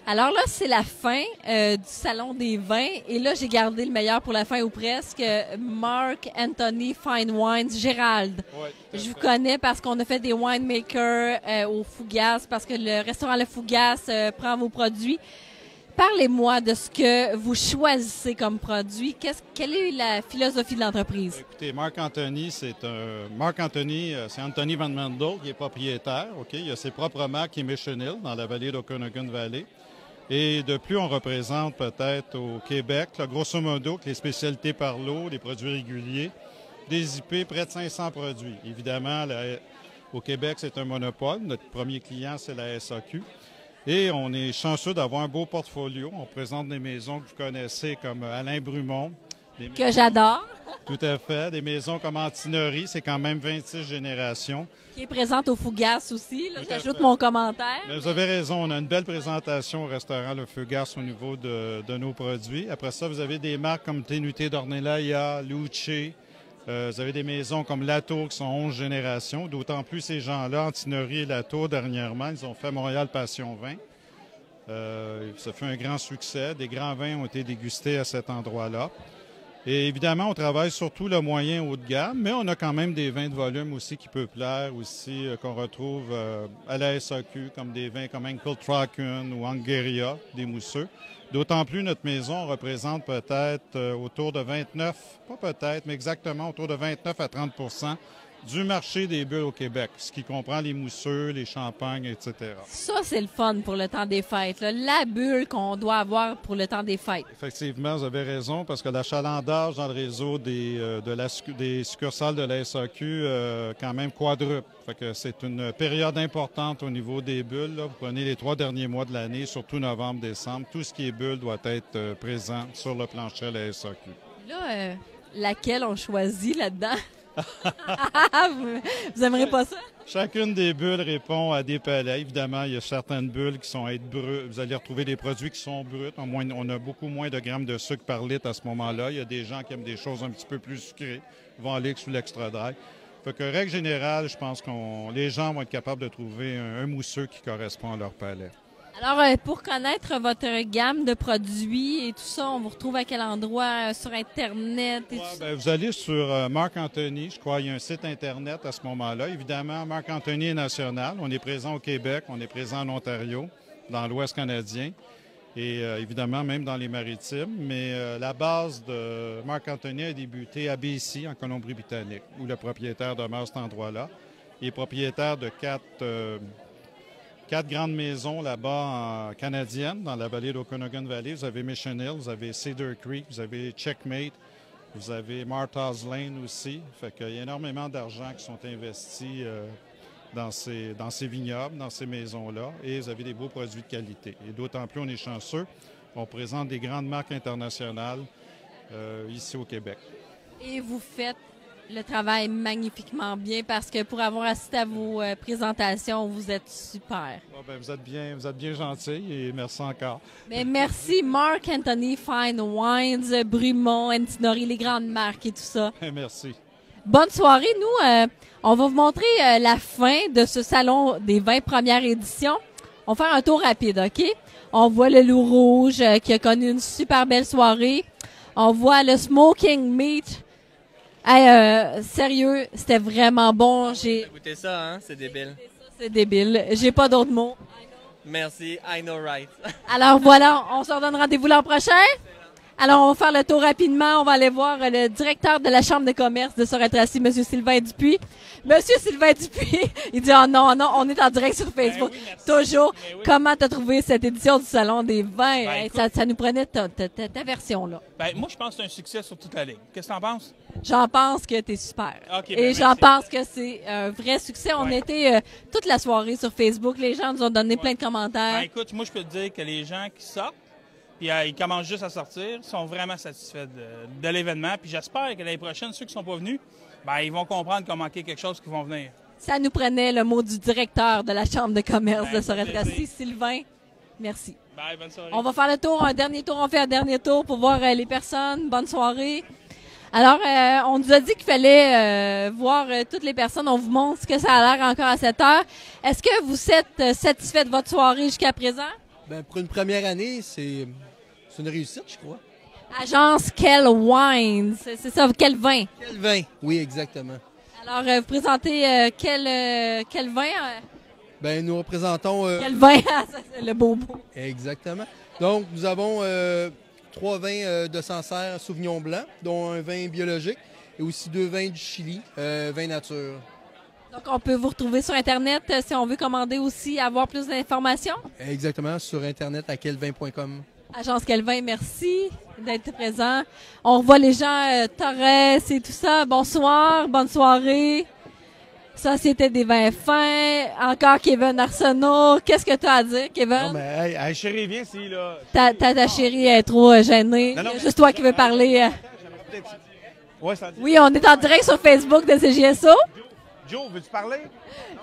Alors là, c'est la fin du Salon des vins. Et là, j'ai gardé le meilleur pour la fin ou presque. Mark Anthony Fine Wines, Gérald. Ouais, Je vous connais parce qu'on a fait des winemakers au Fougas, parce que le restaurant Le Fougas prend vos produits. Parlez-moi de ce que vous choisissez comme produit. Quelle est la philosophie de l'entreprise? Écoutez, Mark Anthony, c'est Anthony Van Mendel qui est propriétaire. Ok, il a ses propres marques Mission Hill dans la vallée d'Okanagan Valley. Et de plus, on représente peut-être au Québec, là, grosso modo, que les spécialités par l'eau, les produits réguliers, des IP, près de 500 produits. Évidemment, au Québec, c'est un monopole. Notre premier client, c'est la SAQ. Et on est chanceux d'avoir un beau portfolio. On présente des maisons que vous connaissez comme Alain Brumont. Que j'adore. Tout à fait. Des maisons comme Antinerie, c'est quand même 26 générations. Qui est présente au Fougas aussi. J'ajoute mon commentaire. Mais vous avez raison, on a une belle présentation au restaurant Le Fougas au niveau de nos produits. Après ça, vous avez des marques comme Ténuté d'Ornellaia, Luce. Vous avez des maisons comme Latour qui sont 11 générations. D'autant plus ces gens-là, Antinerie et Latour, dernièrement, ils ont fait Montréal Passion Vin. Ça fait un grand succès. Des grands vins ont été dégustés à cet endroit-là. Et évidemment, on travaille surtout le moyen haut de gamme, mais on a quand même des vins de volume aussi qui peuvent plaire aussi, qu'on retrouve à la SAQ, comme des vins comme Enkeltraken ou Angeria, des mousseux. D'autant plus, notre maison représente peut-être autour de 29, pas peut-être, mais exactement autour de 29 à 30 du marché des bulles au Québec, ce qui comprend les mousseux, les champagnes, etc. Ça, c'est le fun pour le temps des fêtes. Là. La bulle qu'on doit avoir pour le temps des fêtes. Effectivement, vous avez raison, parce que l'achalandage dans le réseau des succursales de la SAQ, quand même quadruple. Fait que c'est une période importante au niveau des bulles. Là. Vous prenez les 3 derniers mois de l'année, surtout novembre, décembre. Tout ce qui est bulle doit être présent sur le plancher de la SAQ. Là, laquelle on choisit là-dedans? Vous aimeriez pas ça? Chacune des bulles répond à des palais. Évidemment, il y a certaines bulles qui sont à être brutes. Vous allez retrouver des produits qui sont bruts. On a beaucoup moins de grammes de sucre par litre à ce moment-là. Il y a des gens qui aiment des choses un petit peu plus sucrées. Ils vont aller sous l'extra dry. Fait que, règle générale, je pense que les gens vont être capables de trouver un mousseux qui correspond à leur palais. Alors, pour connaître votre gamme de produits et tout ça, on vous retrouve à quel endroit sur Internet? Vous allez sur Mark Anthony, je crois, il y a un site Internet à ce moment-là. Évidemment, Mark Anthony est national. On est présent au Québec, on est présent en Ontario, dans l'Ouest canadien et évidemment même dans les Maritimes. Mais la base de Mark Anthony a débuté à BC, en Colombie-Britannique, où le propriétaire demeure à cet endroit-là. Il est propriétaire de 4 grandes maisons là-bas canadiennes, dans la vallée d'Okanagan Valley. Vous avez Mission Hill, vous avez Cedar Creek, vous avez Checkmate, vous avez Martha's Lane aussi. Fait qu'il y a énormément d'argent qui sont investis dans ces vignobles, dans ces maisons-là. Et vous avez des beaux produits de qualité. Et d'autant plus, on est chanceux. On présente des grandes marques internationales ici au Québec. Et vous faites le travail magnifiquement bien parce que pour avoir assisté à vos présentations, vous êtes super. Vous êtes bien gentil et merci encore. Mais merci Mark Anthony Fine Wines, Brumont, Antinerie, les grandes marques et tout ça. Merci. Bonne soirée. Nous, on va vous montrer la fin de ce salon des 20 premières éditions. On va faire un tour rapide, OK? On voit le Loup Rouge qui a connu une super belle soirée. On voit le Smoking Meat. Hey, sérieux, c'était vraiment bon. J'ai goûté ça, hein? C'est débile. C'est débile. J'ai pas d'autres mots. Merci, I know right. Alors voilà, on se redonne rendez-vous l'an prochain. Alors on va faire le tour rapidement. On va aller voir le directeur de la Chambre de commerce de Sorel-Tracy, M. Sylvain Dupuis. Monsieur Sylvain Dupuis, il dit « Oh non, non, on est en direct sur Facebook. Ben oui, merci. Toujours. Ben oui. Comment t'as trouvé cette édition du Salon des vins? Ben, Hey, écoute, ça nous prenait ta version, là. Ben, moi, je pense que c'est un succès sur toute la ligne. Qu'est-ce que t'en penses? J'en pense que t'es super. OK, ben, Et merci. j'en pense que c'est un vrai succès. On Ouais. était toute la soirée sur Facebook. Les gens nous ont donné plein de Ben, commentaires. écoute, moi, je peux te dire que les gens qui sortent, puis ils commencent juste à sortir, sont vraiment satisfaits de l'événement. Puis j'espère que l'année prochaine, ceux qui sont pas venus, ben, ils vont comprendre qu'on manquait quelque chose qui vont venir. Ça nous prenait le mot du directeur de la Chambre de commerce Ben, de Sorel-Tracy, plaisir. Sylvain. Merci. Bye, bonne soirée. On va faire le tour, un dernier tour. On fait un dernier tour pour voir les personnes. Bonne soirée. Alors, on nous a dit qu'il fallait voir toutes les personnes. On vous montre ce que ça a l'air encore à cette heure. Est-ce que vous êtes satisfait de votre soirée jusqu'à présent? Ben, pour une première année, c'est une réussite, je crois. Agence Quel Wine, c'est ça, quel vin? Quel vin? Oui, exactement. Alors, vous présentez quel vin? Ben, nous représentons... Quel vin? Ça, c'est le beau mot. Exactement. Donc, nous avons 3 vins de Sancerre Sauvignon Blanc, dont un vin biologique, et aussi 2 vins du Chili, vin nature. Donc, on peut vous retrouver sur Internet si on veut commander aussi, avoir plus d'informations. Exactement, sur Internet à quelvin.com. Agence Kelvin, merci d'être présent. On revoit les gens, Torres et tout ça. Bonsoir, bonne soirée. Société des vins fins. Encore Kevin Arsenault. Qu'est-ce que tu as à dire, Kevin? Non, mais hey, chérie, viens ici, là. Ta chérie est trop gênée. Non, Il y a juste toi qui veux parler. Ouais, ça dit. Oui, on est en direct sur Facebook de CJSO. Joe, veux-tu parler?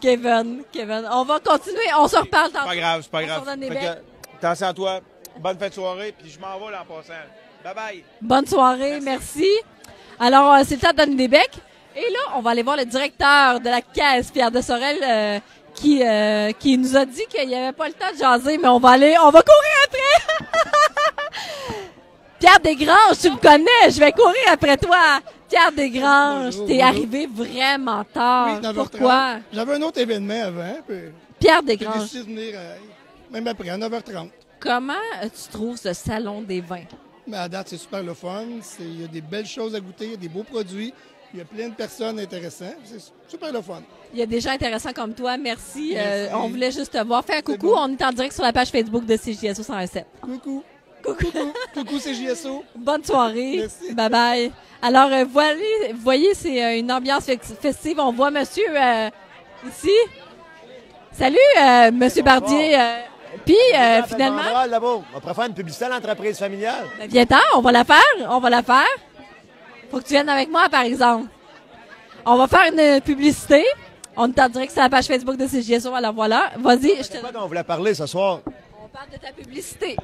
Kevin. On va continuer. On se reparle tantôt. C'est pas grave. On se redonne des Fait becs. que, attention à toi. Bonne fin de soirée, puis je m'en vais là en passant. Bye-bye. Bonne soirée, merci. Alors, c'est le temps de donner des becs. Et là, on va aller voir le directeur de la caisse, Pierre de Sorel, qui nous a dit qu'il n'y avait pas le temps de jaser, mais on va courir après! Pierre Desgranges, tu me connais, je vais courir après toi! Pierre Desgranges, t'es arrivé vraiment tard. Oui, 9h30. Pourquoi? J'avais un autre événement avant, puis Pierre j'ai Desgranges, décidé de venir même après, à 9h30. comment tu trouves ce salon des vins? Mais à date, c'est super le fun. Il y a des belles choses à goûter, il y a des beaux produits. Il y a plein de personnes intéressantes. C'est super le fun. Il y a des gens intéressants comme toi, merci. Merci. On voulait juste te voir. Fais un coucou, bon. on est en direct sur la page Facebook de CJSO 107. Coucou, c'est JSO. Bonne soirée. Merci. Bye bye. Alors, vous voyez, c'est une ambiance festive. On voit monsieur ici. Salut, monsieur Bardier. Puis, finalement, On pourrait faire une publicité à l'entreprise familiale. ben, viens-t'en, on va la faire. Faut que tu viennes avec moi, par exemple. On va faire une publicité. On est en direct sur la page Facebook de CJSO. Alors voilà, vas-y. C'est quoi qu'on voulait parler ce soir? On parle de ta publicité.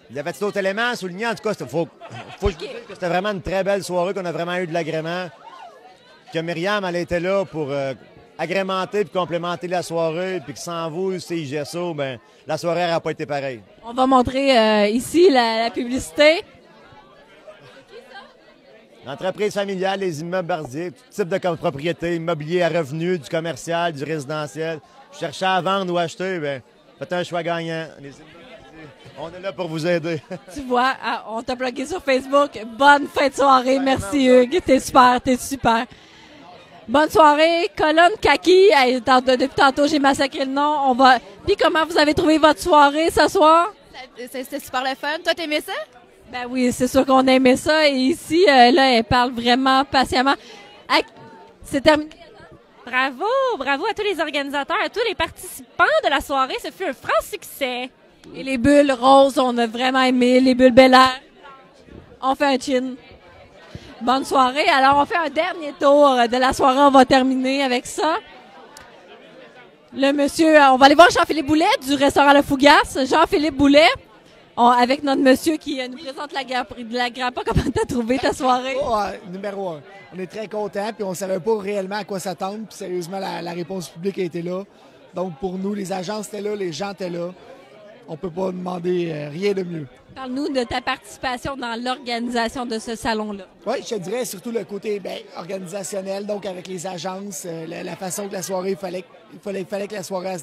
Il y avait d'autres éléments à souligner? En tout cas, faut que je vous dise que c'était vraiment une très belle soirée, qu'on a vraiment eu de l'agrément. Que Myriam, elle était là pour agrémenter puis complémenter la soirée, puis que sans vous, CJSO, ben la soirée n'aurait pas été pareille. On va montrer ici la publicité. L'entreprise familiale, les immeubles Bardier, tout type de propriété, immobilier à revenus, du commercial, du résidentiel. Vous cherchez à vendre ou acheter, ben faites un choix gagnant. Les immeubles Bardier, on est là pour vous aider. Tu vois, on t'a bloqué sur Facebook. Bonne fin de soirée. Merci, Hugues. T'es super. Bonne soirée. Colonne Kaki. Hey, depuis tantôt, j'ai massacré le nom. Puis comment vous avez trouvé votre soirée ce soir? C'était super le fun. Toi, t'aimais ça? Ben oui, c'est sûr qu'on aimait ça. Et ici, là, elle parle vraiment patiemment. C'est terminé. Bravo à tous les organisateurs, à tous les participants de la soirée. Ce fut un franc succès. Et les bulles roses, on a vraiment aimé. Les bulles Bel Air. On fait un chin. Bonne soirée. Alors, on fait un dernier tour de la soirée. On va terminer avec ça. Le monsieur, on va aller voir Jean-Philippe Boulet du restaurant Le Fougasse. Jean-Philippe Boulet, avec notre monsieur qui nous présente la grappa. Comment t'as trouvé ta soirée? Numéro 1. On est très contents, puis on ne savait pas réellement à quoi s'attendre. Puis sérieusement, la réponse publique a été là. Donc pour nous, les agences étaient là, les gens étaient là. On ne peut pas demander rien de mieux. Parle-nous de ta participation dans l'organisation de ce salon-là. Oui, je te dirais surtout le côté organisationnel, donc avec les agences, la façon que la soirée, il fallait que la soirée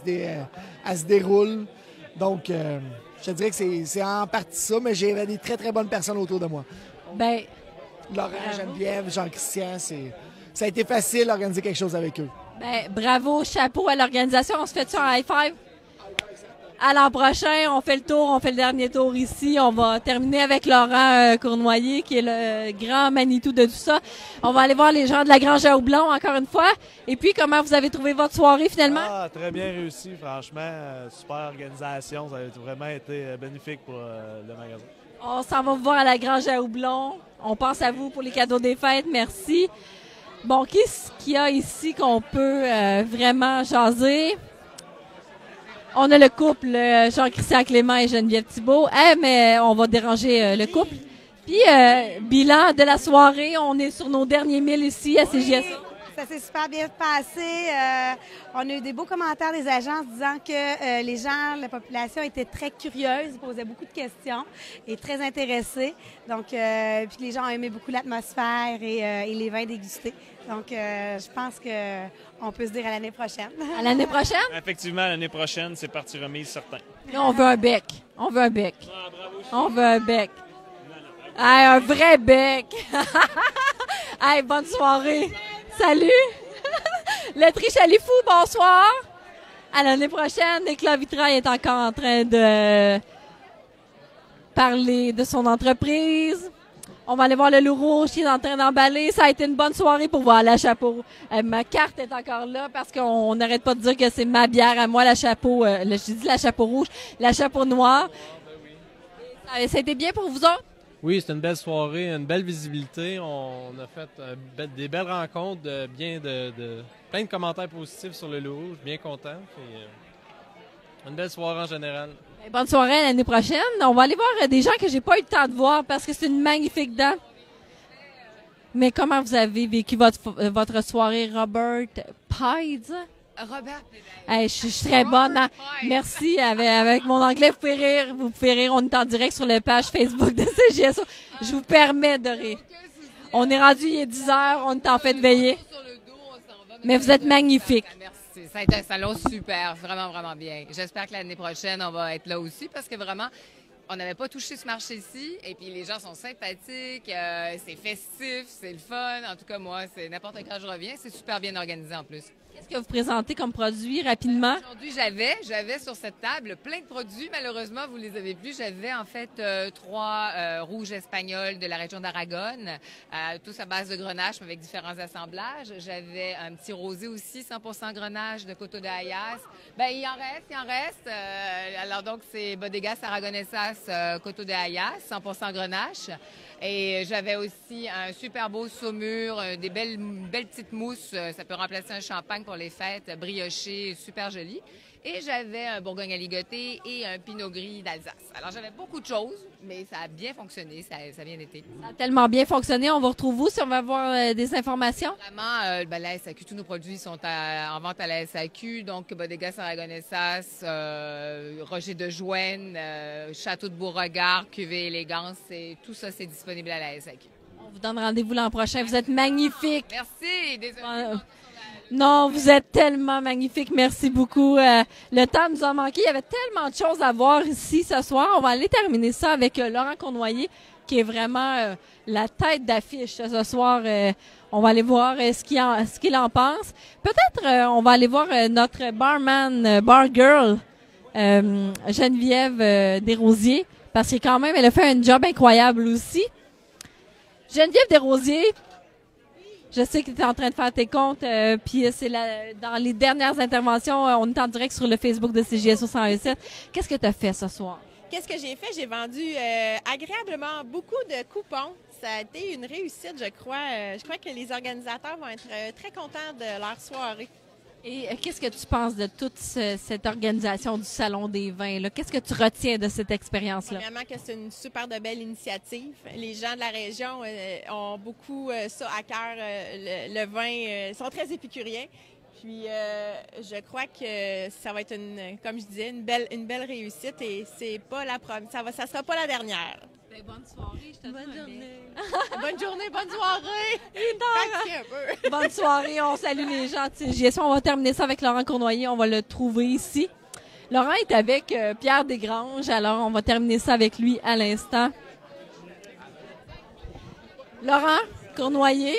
elle se déroule. Donc, je te dirais que c'est en partie ça, mais j'avais des très, très bonnes personnes autour de moi. Ben, Laurent, Geneviève, Jean-Christian, ça a été facile d'organiser quelque chose avec eux. Ben, bravo, chapeau à l'organisation. On se fait ça en high five? À l'an prochain, on fait le dernier tour ici. On va terminer avec Laurent Cournoyer, qui est le grand Manitou de tout ça. On va aller voir les gens de la Grange à Houblon, encore une fois. Et puis, comment vous avez trouvé votre soirée, finalement? Très bien réussi, franchement. Super organisation. Ça a vraiment été bénéfique pour le magasin. On s'en va vous voir à la Grange à Houblon. On pense à vous pour les cadeaux des fêtes. Merci. Bon, qu'est-ce qu'il y a ici qu'on peut vraiment jaser? On a le couple Jean-Christian Clément et Geneviève Thibault. Mais on va déranger le couple. Puis, bilan de la soirée, on est sur nos derniers 1000 ici à CJSO. Ça s'est super bien passé. On a eu des beaux commentaires des agences disant que les gens, la population était très curieuse, posait beaucoup de questions et très intéressée. Donc, puis que les gens ont aimé beaucoup l'atmosphère et les vins dégustés. Donc, je pense qu'on peut se dire à l'année prochaine. À l'année prochaine? Effectivement, l'année prochaine, c'est partie remise certain. Là, on veut un bec. On veut un bec. On veut un bec. Hey, un vrai bec. Hey, bonne soirée. Salut! Le Trichalifou, bonsoir! À l'année prochaine, Nicolas Vitrail est encore en train de parler de son entreprise. On va aller voir le loup rouge qui est en train d'emballer. Ça a été une bonne soirée pour voir la chapeau. Ma carte est encore là parce qu'on n'arrête pas de dire que c'est ma bière à moi, la chapeau. J'ai dit la chapeau rouge, la chapeau noire. Ça a été bien pour vous autres? Oui, c'était une belle soirée, une belle visibilité. On a fait des belles rencontres, plein de commentaires positifs sur le loup rouge. Bien content. Puis, une belle soirée en général. Bonne soirée l'année prochaine. On va aller voir des gens que j'ai pas eu le temps de voir parce que c'est une magnifique dent. Mais comment vous avez vécu votre soirée, Robert Pides? Robert. Hey, je suis très bonne. Hein? Merci. Avec mon anglais, vous pouvez rire. Vous pouvez rire. On est en direct sur la page Facebook de CJSO. Je vous permets de rire. On est rendu, il est 10 heures. On est en fait de veiller. Mais vous êtes magnifique. Merci. Ça a été un salon super. Vraiment, vraiment bien. J'espère que l'année prochaine, on va être là aussi parce que vraiment, on n'avait pas touché ce marché-ci. Et puis, les gens sont sympathiques. C'est festif. C'est le fun. En tout cas, moi, c'est n'importe quand je reviens. C'est super bien organisé en plus. Qu'est-ce que vous présentez comme produit rapidement? Aujourd'hui, j'avais sur cette table plein de produits. Malheureusement, vous les avez plus. J'avais en fait 3 rouges espagnols de la région d'Aragonne, tous à base de grenache, mais avec différents assemblages. J'avais un petit rosé aussi, 100% grenache de Coto de Hayas. Ben il en reste. Alors donc, c'est Bodegas Aragonesas Coto de Hayas, 100% grenache. Et j'avais aussi un super beau saumur, des belles petites mousses. Ça peut remplacer un champagne pour les fêtes, brioché, super joli. Et j'avais un Bourgogne à ligoter et un Pinot Gris d'Alsace. Alors, j'avais beaucoup de choses, mais ça a bien fonctionné, ça a bien été. Ça a tellement bien fonctionné. On vous retrouve où si on va avoir des informations? Vraiment, la SAQ, tous nos produits sont en vente à la SAQ. Donc, Bodegas Aragonesas, Roger de Jouenne, Château de Beauregard, Cuvée Élégance, tout ça, c'est disponible à la SAQ. On vous donne rendez-vous l'an prochain. Vous êtes magnifique. Merci. Désolée. Non, vous êtes tellement magnifique. Merci beaucoup. Le temps nous a manqué. Il y avait tellement de choses à voir ici ce soir. On va aller terminer ça avec Laurent Cournoyer, qui est vraiment la tête d'affiche ce soir. On va aller voir ce qu'il en pense. Peut-être on va aller voir notre barman, bar girl, Geneviève Desrosiers, parce que quand même, elle a fait un job incroyable aussi. Geneviève Desrosiers, je sais que tu es en train de faire tes comptes, puis c'est dans les dernières interventions, on est en direct sur le Facebook de CJSO 101.7. Qu'est-ce que tu as fait ce soir? Qu'est-ce que j'ai fait? J'ai vendu agréablement beaucoup de coupons. Ça a été une réussite, je crois. Je crois que les organisateurs vont être très contents de leur soirée. Et qu'est-ce que tu penses de toute cette organisation du Salon des vins? Qu'est-ce que tu retiens de cette expérience-là? Vraiment que c'est une super de belle initiative. Les gens de la région ont beaucoup ça à cœur. Le vin, ils sont très épicuriens. Puis, je crois que ça va être, comme je disais, une belle réussite et c'est pas la première. Ça sera pas la dernière. Bonne soirée, je te Bonne journée. Bonne journée, bonne soirée. Un peu. Bonne soirée, on salue les gens de CJSO. On va terminer ça avec Laurent Cournoyer, on va le trouver ici. Laurent est avec Pierre Desgranges, alors on va terminer ça avec lui à l'instant. Laurent Cournoyer,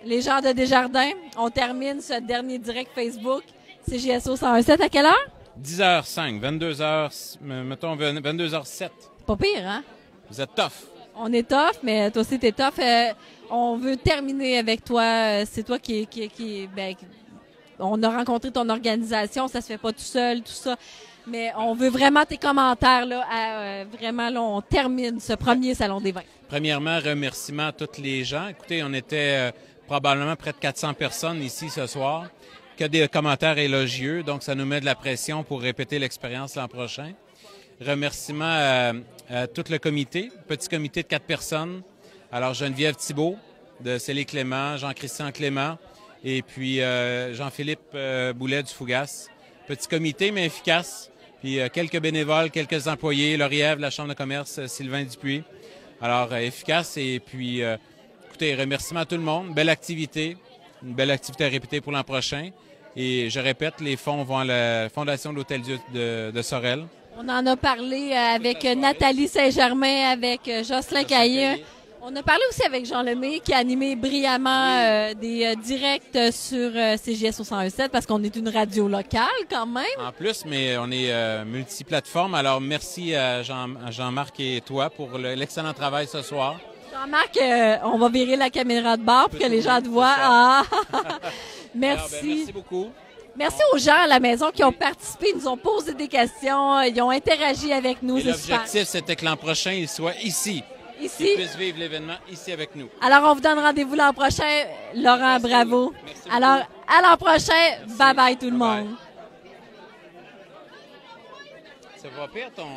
les gens de Desjardins, on termine ce dernier direct Facebook, CJSO 101.7 à quelle heure? 10h05, 22h, mettons 22h07. Pas pire, hein? Vous êtes tough. On est tough, mais toi aussi, t'es tough. On veut terminer avec toi. C'est toi qui on a rencontré ton organisation. Ça se fait pas tout seul, tout ça. Mais on veut vraiment tes commentaires. Vraiment, on termine ce premier Salon des vins. Premièrement, remerciements à tous les gens. Écoutez, on était probablement près de 400 personnes ici ce soir. Que des commentaires élogieux. Donc, ça nous met de la pression pour répéter l'expérience l'an prochain. Remerciements à tout le comité, petit comité de 4 personnes. Alors, Geneviève Thibault, de Célé Clément, Jean-Christian Clément, Et puis Jean-Philippe Boulet du Fougas. Petit comité, mais efficace. Puis quelques bénévoles, quelques employés, Laurièvre, la Chambre de commerce, Sylvain Dupuis. Alors, efficace. Et puis, écoutez, remerciements à tout le monde. Belle activité. Une belle activité à répéter pour l'an prochain. Et je répète, les fonds vont à la Fondation de l'Hôtel-Dieu de Sorel. On en a parlé avec Nathalie Saint-Germain, avec Jocelyn Caillé. On a parlé aussi avec Jean Lemay qui a animé brillamment des directs sur CJS au 101.7 parce qu'on est une radio locale quand même. En plus, mais on est multiplateforme. Alors, merci à Jean-Marc et toi pour l'excellent travail ce soir. Jean-Marc, on va virer la caméra de bord pour que les gens te voient. Ah. Merci. Alors, merci beaucoup. Merci aux gens à la maison qui ont participé, ils nous ont posé des questions, ils ont interagi avec nous. Et l'objectif, c'était que l'an prochain, ils soient ici. Ici. Qu'ils puissent vivre l'événement ici avec nous. Alors, on vous donne rendez-vous l'an prochain. Laurent, bravo. Merci alors, à l'an prochain. Bye-bye tout le monde. Ça va pire ton...